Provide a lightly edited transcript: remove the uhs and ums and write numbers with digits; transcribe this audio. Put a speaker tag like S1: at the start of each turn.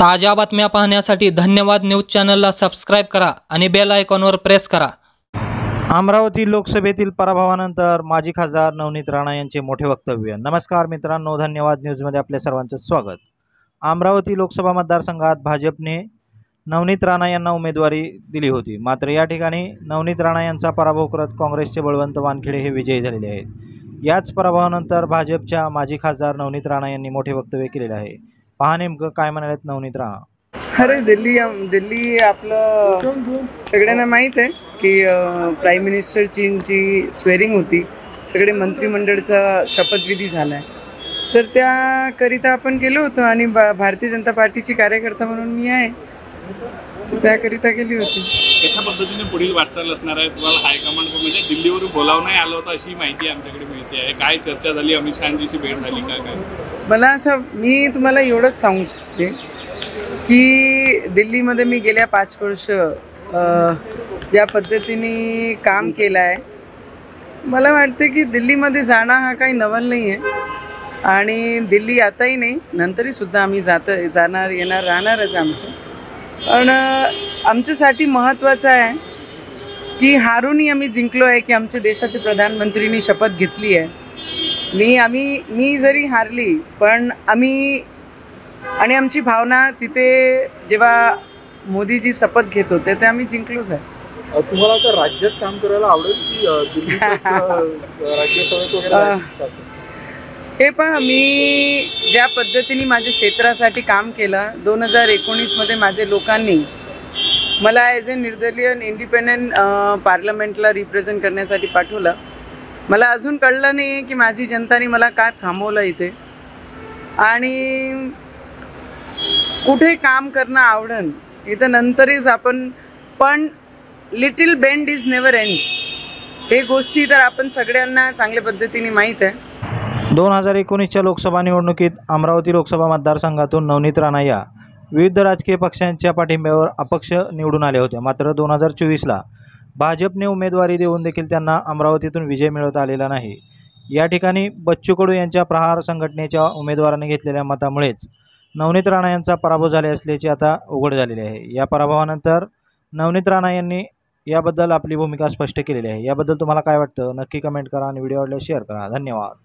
S1: ताज्या बातम्या पाहण्यासाठी धन्यवाद न्यूज चॅनलला सबस्क्राईब करा आणि बेल आयकॉनवर प्रेस करा।
S2: अमरावती लोकसभेतील पराभवानंतर माजी खासदार नवनीत राणा यांचे मोठे वक्तव्य। नमस्कार मित्रांनो, धन्यवाद न्यूजमध्ये आपल्या सर्वांचं स्वागत। अमरावती लोकसभा मतदारसंघात भाजपने नवनीत राणा यांना उमेदवारी दिली होती, मात्र या ठिकाणी नवनीत राणा यांचा पराभव करत काँग्रेसचे बळवंत वानखेडे हे विजयी झालेले आहेत। याच पराभवानंतर भाजपच्या माजी खासदार नवनीत राणा यांनी मोठे वक्तव्य केलेले आहे। पहा नेमकं काय म्हणालेत नवनीत राणा।
S3: अरे दिल्ली आपलं सगळ्यांना माहीत आहे की प्राईम मिनिस्टर चीनची स्वेरिंग होती, सगळे मंत्रिमंडळाचा शपथविधी झाला आहे, तर त्याकरिता आपण गेलो होतो आणि भारतीय जनता पार्टीची कार्यकर्ता म्हणून मी आहे, तर त्याकरिता गेली होती।
S4: कशा पद्धतीने पुढील वाटचाल असणार आहे? तुम्हाला हायकमांड म्हणजे दिल्लीवरून बोलावणं आलं होतं अशी माहिती आमच्याकडे मिळते आहे। काय चर्चा झाली? अमित शहांची भेट झाली का? काय
S3: मला असं मी तुम्हाला एवढंच सांगू शकते की दिल्लीमध्ये मी गेल्या 5 वर्ष ज्या पद्धतीने काम केलं आहे, मला वाटते की दिल्लीमध्ये जाणं हा काही नवल नाही आहे आणि दिल्ली आताही नाही, नंतरही सुद्धा आम्ही जाणार येणार राहणारच आमचं। पण आमच्यासाठी महत्त्वाचं आहे की हारूनही आम्ही जिंकलो आहे की आमच्या देशाचे प्रधानमंत्रींनी शपथ घेतली आहे। मी जरी हारली पण आम्ही आणि आमची भावना तिथे जेव्हा मोदीजी शपथ घेत होते ते आम्ही जिंकलोच आहे।
S4: तुम्हाला तर राज्यात काम करायला आवडेल की राज्यसभेत वगैरे?
S3: हे पहा, मी ज्या पद्धतीने माझ्या क्षेत्रासाठी काम केलं, 2019 मध्ये माझे लोकांनी मला ॲज अ निर्दलीय इंडिपेंडंट पार्लमेंटला रिप्रेझेंट करण्यासाठी पाठवलं। मला अजून कळलं नाही आहे की माझी जनताने मला का थांबवलं इथे आणि कुठे काम करणं आवडन इथं नंतरच आपण, पण little bend is never end, हे गोष्टी तर आपण सगळ्यांना चांगल्या पद्धतीने माहीत आहे।
S2: 2019च्या लोकसभा निवडणुकीत अमरावती लोकसभा मतदारसंघातून नवनीत राणा या विविध राजकीय पक्षांच्या पाठिंब्यावर अपक्ष निवडून आले होते, मात्र 2024ला भाजपने उमेदवारी देऊन देखील त्यांना अमरावतीतून विजय मिळवता आलेला नाही। या ठिकाणी बच्चू कडू यांच्या प्रहार संघटनेच्या उमेदवाराने घेतलेल्या मतामुळेच नवनीत राणा यांचा पराभव झाले असल्याचे आता उघड झालेले आहे। या पराभवानंतर नवनीत राणा यांनी याबद्दल आपली भूमिका स्पष्ट केलेली आहे। याबद्दल तुम्हाला काय वाटतं नक्की कमेंट करा आणि व्हिडिओ आवडल्यास शेअर करा। धन्यवाद।